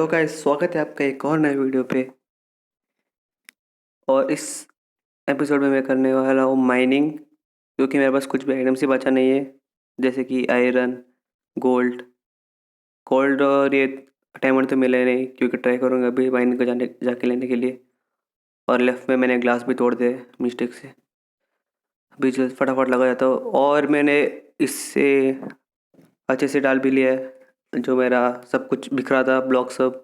Hello guys, स्वागत है आपका एक और नए वीडियो पे। और इस एपिसोड में मैं करने वाला हूँ माइनिंग, क्योंकि मेरे पास कुछ भी आइटम्स ही बचा नहीं है, जैसे कि आयरन, गोल्ड। गोल्ड और ये डायमंड तो मिले नहीं, क्योंकि ट्राई करूँगा अभी माइनिंग को जाने जाके लेने के लिए। और लेफ्ट में मैंने ग्लास भी तोड़ दिया मिस्टेक से। अभी जो फटाफट लगा जाता हूँ, और मैंने इससे अच्छे से डाल भी लिया है। जो मेरा सब कुछ बिखरा था, ब्लॉक सब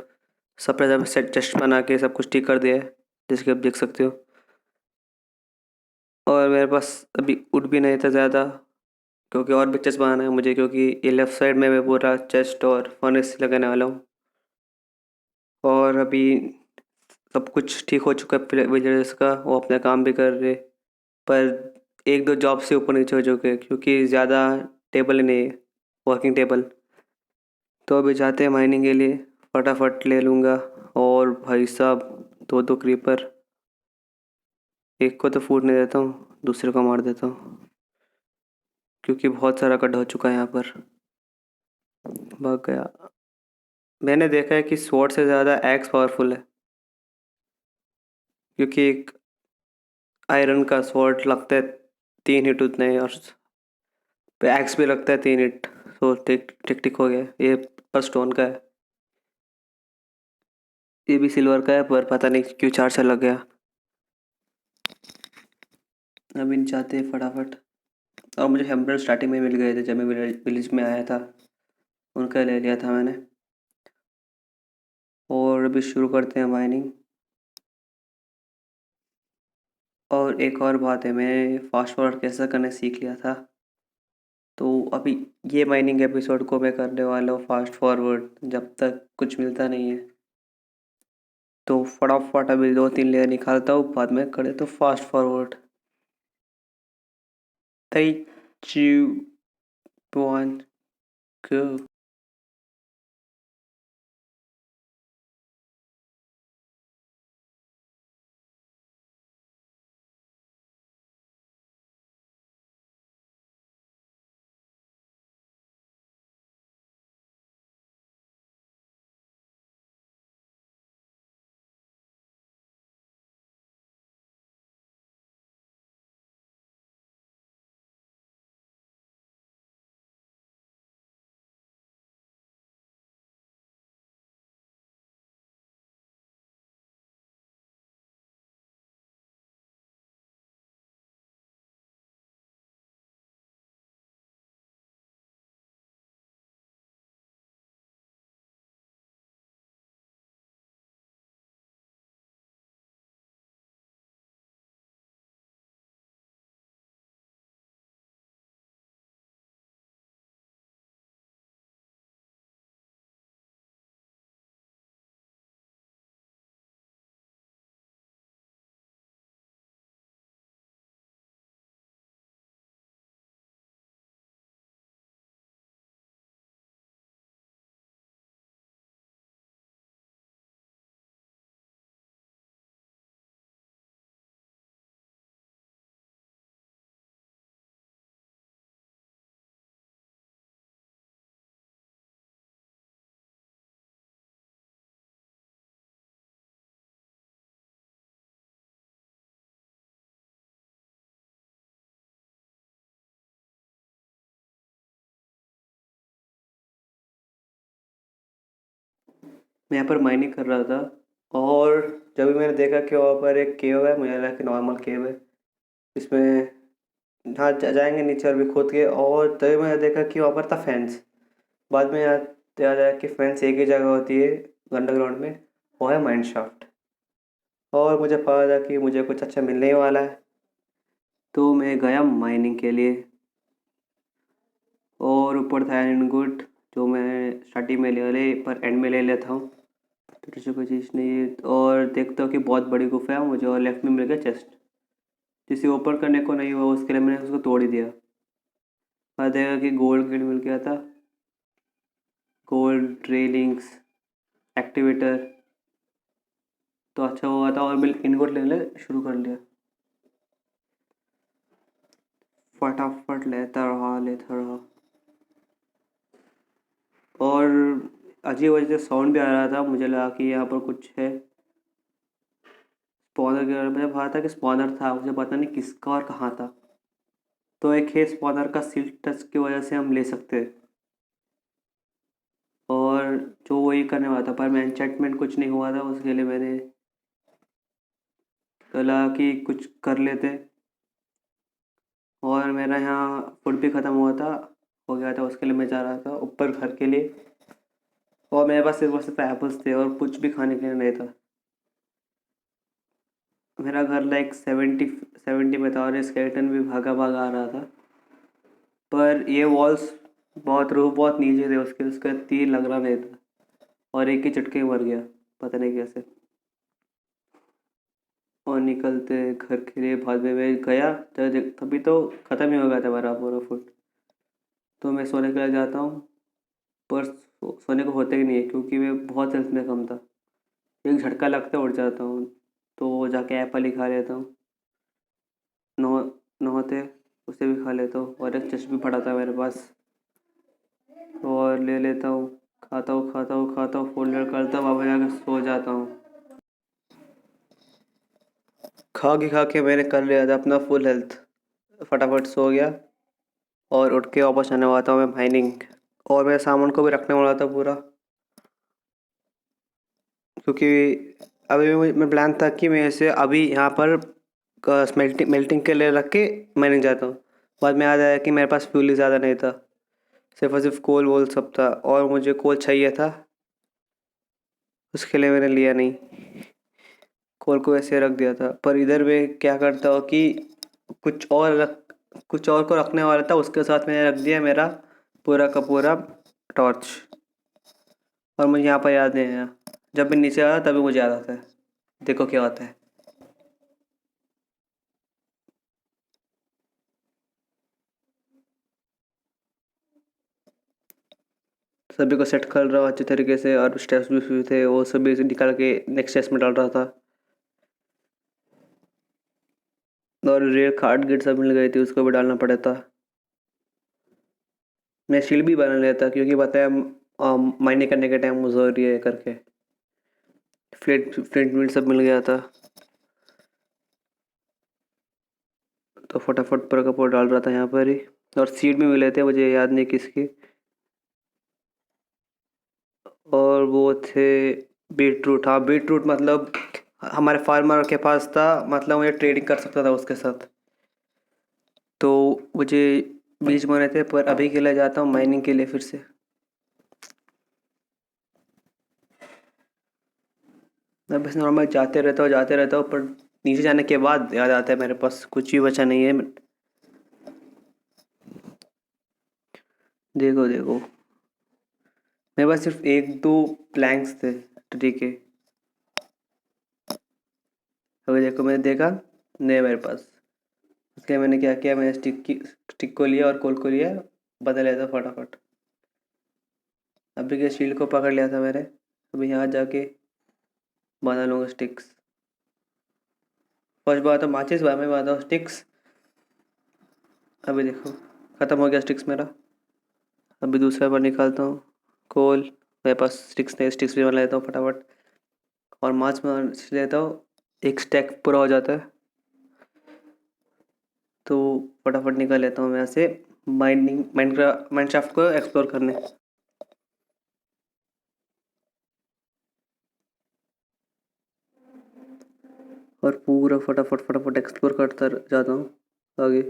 पे सेट चेस्ट बना के सब कुछ ठीक कर दिया है, जैसे कि आप देख सकते हो। और मेरे पास अभी वुड भी नहीं था ज़्यादा, क्योंकि और भी चेस्ट बनाना है मुझे, क्योंकि ये लेफ़्ट साइड में मैं पूरा चेस्ट और फर्नेस लगाने वाला हूँ। और अभी सब कुछ ठीक हो चुका है विलेजर्स का, वो अपना काम भी कर रहे। पर एक दो जॉब से ऊपर नीचे हो चुके हैं, क्योंकि ज़्यादा टेबल ही नहीं है, वर्किंग टेबल। तो अभी जाते हैं माइनिंग के लिए, फटाफट ले लूँगा। और भाई साहब, दो दो क्रीपर, एक को तो फूट नहीं देता हूँ, दूसरे को मार देता हूँ, क्योंकि बहुत सारा गड्ढा हो चुका है यहाँ पर। भाग गया। मैंने देखा है कि स्वॉर्ड से ज़्यादा एक्स पावरफुल है, क्योंकि एक आयरन का स्वॉर्ड लगता है 3 हिट उतने, और एक्स भी लगता है 3 हिट। तो टिक टिक टिक हो गया। ये पर स्टोन का है, ये भी सिल्वर का है, पर पता नहीं क्यों 4 से लग गया। अब इन चाहते हैं फटाफट। और मुझे हेम्बल स्टार्टिंग में मिल गए थे जब मैं विलेज में आया था, उनका ले लिया था मैंने। और अभी शुरू करते हैं माइनिंग। और एक और बात है, मैं फास्ट फॉरवर्ड कैसे करना सीख लिया था। तो अभी ये माइनिंग एपिसोड को मैं करने वाला हूँ फास्ट फॉरवर्ड, जब तक कुछ मिलता नहीं है। तो फटाफट अभी 2-3 लेयर निकालता हूँ, बाद में करे तो फास्ट फॉरवर्ड। 3, 2, 1, go। मैं यहाँ पर माइनिंग कर रहा था, और जब भी मैंने देखा कि वहाँ पर एक केव है, मुझे लगा कि नॉर्मल केव है, इसमें हाँ जाएंगे नीचे और भी खोद के। और तभी मैंने देखा कि वहाँ पर था फेंस। बाद में याद आया कि फेंस एक ही जगह होती है अंडरग्राउंड में, वो है माइंड शाफ्ट। और मुझे पता था कि मुझे कुछ अच्छा मिलने ही वाला है, तो मैं गया माइनिंग के लिए। और ऊपर था एंड गुड, जो मैं स्टार्टिंग में ले ले पर एंड में ले लेता हूँ, तो तुझे कोई चीज़ नहीं है। और देखता हूँ कि बहुत बड़ी गुफा है मुझे, और लेफ्ट में मिल गया चेस्ट, जिसे ओपन करने को नहीं हुआ, उसके लिए मैंने उसको तोड़ ही दिया। बाद देखा कि गोल्ड गिल्ड मिल गया था, गोल्ड रेलिंग्स एक्टिवेटर। तो अच्छा हुआ था, और मैं इनगोट लेने शुरू कर लिया। फटाफट लेता रहा लेता रहा। और अजीब अजीब साउंड भी आ रहा था, मुझे लगा कि यहाँ पर कुछ है। स्पॉनर के बारे में मुझे पता था कि स्पॉनर था, मुझे पता नहीं किसका और कहाँ था। तो एक है स्पॉनर का सील टच की वजह से हम ले सकते हैं, और जो वही करने वाला था, पर मैं एन्चेंटमेंट कुछ नहीं हुआ था, उसके लिए मैंने तो लगा कि कुछ कर लेते। और मेरा यहाँ फूड भी ख़त्म हुआ था, हो गया था, उसके लिए मैं जा रहा था ऊपर घर के लिए। और मेरे पास सिर्फ एप्पल्स थे और कुछ भी खाने के लिए नहीं था। मेरा घर लाइक 70 में था और स्केलेटन भी भागा भागा आ रहा था। पर ये वॉल्स बहुत रूह बहुत नीचे थे, उसके उसका तीर लग रहा नहीं था, और एक ही झटके में मर गया, पता नहीं कैसे। और निकलते घर के लिए बाद में मैं गया तो तभी तो ख़त्म ही हो गया था मेरा पूरा फूड। तो मैं सोने के लिए जाता हूँ, पर सोने को होता ही नहीं है क्योंकि मैं बहुत हेल्थ में कम था। एक झटका लगता उठ जाता हूँ, तो जाके एप्पल ही खा लेता हूँ। नौ नहाते उसे भी खा लेता हूँ, और एक चश्मा भी पड़ा था मेरे पास, और ले लेता हूँ, खाता हूँ, फोल्डर करता हूँ, वापस जाकर सो जाता हूँ। खा के मैंने कर लिया था अपना फुल हेल्थ, फटाफट सो गया। और उठ के वापस आने वाला था मैं माइनिंग, और मेरे सामान को भी रखने वाला था पूरा, क्योंकि अभी मैं प्लान था कि मैं इसे अभी यहाँ पर मेल्टिंग के लिए रख के माइनिंग जाता हूँ। बाद में याद आया कि मेरे पास फ्यूल ही ज़्यादा नहीं था, सिर्फ और सिर्फ कोल वोल सब था, और मुझे कोल चाहिए था, उसके लिए मैंने लिया नहीं। कोल को ऐसे रख दिया था। पर इधर मैं क्या करता हूँ कि कुछ और को रखने वाला था, उसके साथ मैंने रख दिया मेरा पूरा का पूरा टॉर्च। और मुझे यहाँ पर याद नहीं आया, जब मैं नीचे आया तभी मुझे याद आता है। देखो क्या होता है। सभी को सेट कर रहा हूँ अच्छे तरीके से, और स्टेप्स भी थे वो सभी निकाल के नेक्स्ट स्टेप्स में डाल रहा था। और रेयर कार्ड गेट सब मिल गई थी, उसको भी डालना पड़ा था। मैं शील्ड भी बना लेता क्योंकि पता है माइनिंग करने के टाइम ज़रूरी है करके। फ्लिंट मिल सब मिल गया था, तो फटाफट पर कपूर डाल रहा था यहाँ पर ही। और सीड भी मिले थे, मुझे याद नहीं किसकी। और वो थे बीटरूट। हाँ, बीटरूट मतलब हमारे फार्मर के पास था, मतलब मुझे ट्रेडिंग कर सकता था उसके साथ। तो मुझे बीज बोने थे, पर अभी के लिए जाता हूँ माइनिंग के लिए फिर से। मैं बस नॉर्मल जाते रहता हूँ, पर नीचे जाने के बाद याद आता है मेरे पास कुछ भी बचा नहीं है। देखो देखो, मेरे पास सिर्फ एक दो प्लैंक्स थे ट्री के। अभी देखो, मैंने देखा नहीं मेरे पास। उसके मैंने क्या किया, मैंने स्टिक को लिया और कोल को लिया, बदल लिया था फटाफट। अभी के शील्ड को पकड़ लिया था मैंने। अभी यहाँ जाके बना लूँगा स्टिक्स। फर्स्ट बात तो माचिस, बाद में बनाता हूँ स्टिक्स। अभी देखो, ख़त्म हो गया स्टिक्स मेरा। अभी दूसरा बार निकालता हूँ कोल। मेरे पास स्टिक्स नहीं, स्टिक्स भी बना लेता हूँ फटाफट। और माच बना लेता हूँ, एक स्टैक पूरा हो जाता है। तो फटाफट निकाल लेता हूँ मैं यहाँ से माइनक्राफ्ट को एक्सप्लोर करने। और पूरा फटाफट एक्सप्लोर करता जाता हूँ आगे।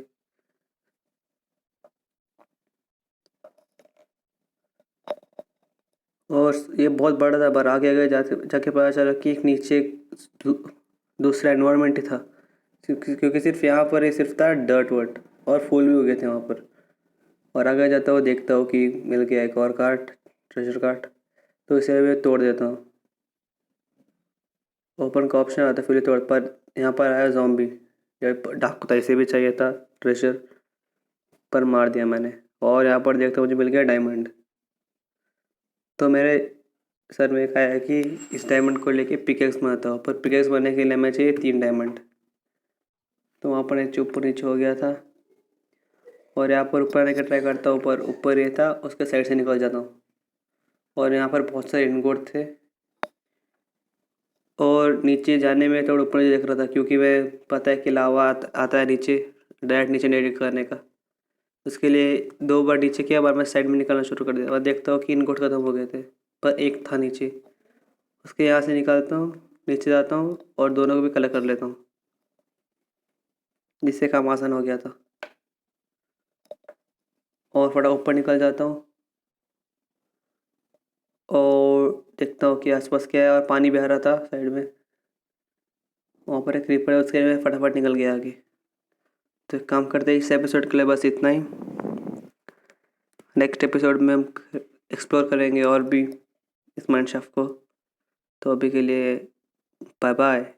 और ये बहुत बड़ा था, पर आगे आगे जाके जाके पता चला कि एक नीचे दू- दूसरा एनवायरनमेंट ही था, क्योंकि सिर्फ यहाँ पर ही सिर्फ था डर्ट वर्ट, और फूल भी हो गए थे वहाँ पर। और आगे जाता हूँ, देखता हूँ कि मिल गया एक और कार्ट, ट्रेजर कार्ट। तो इसे मैं तोड़ देता हूँ। ओपन का ऑप्शन आता है, फिर तोड़, पर यहाँ पर आया जॉम्बी। डाकू था, इसे भी चाहिए था ट्रेजर, पर मार दिया मैंने। और यहाँ पर देखता हूँ, मुझे मिल गया डायमंड। तो मेरे सर में एक आया कि इस डायमंड को लेके पिकेक्स बनाता हूँ, पर पिकेक्स बनने के लिए मैं चाहिए 3 डायमंड। तो वहाँ पर नीचे ऊपर नीचे हो गया था। और यहाँ पर ऊपर आने का ट्राई करता हूँ, पर ऊपर ये था, उसके साइड से निकल जाता हूँ। और यहाँ पर बहुत सारे इनगोट थे। और नीचे जाने में थोड़ा ऊपर देख रहा था क्योंकि मैं पता है कि लावा आता है नीचे, डायरेक्ट नीचे नहीं करने का। उसके लिए 2 बार नीचे किया, बार मैं साइड में निकालना शुरू कर दिया और देखता हूँ कि इनगोट खत्म हो गए थे, पर एक था नीचे। उसके यहाँ से निकालता हूँ, नीचे जाता हूँ और दोनों को भी कलेक्ट कर लेता हूँ, जिससे काम आसान हो गया था। और फटाफट ऊपर निकल जाता हूँ और देखता हूँ कि आसपास क्या है, और पानी बह रहा था साइड में। वहाँ पर एक क्रीपर है, उसके लिए मैं फटाफट निकल गया आगे। तो एक काम करते हैं, इस एपिसोड के लिए बस इतना ही। नेक्स्ट एपिसोड में हम एक्सप्लोर करेंगे और भी इस माइंड शाफ्ट को। तो अभी के लिए बाय बाय।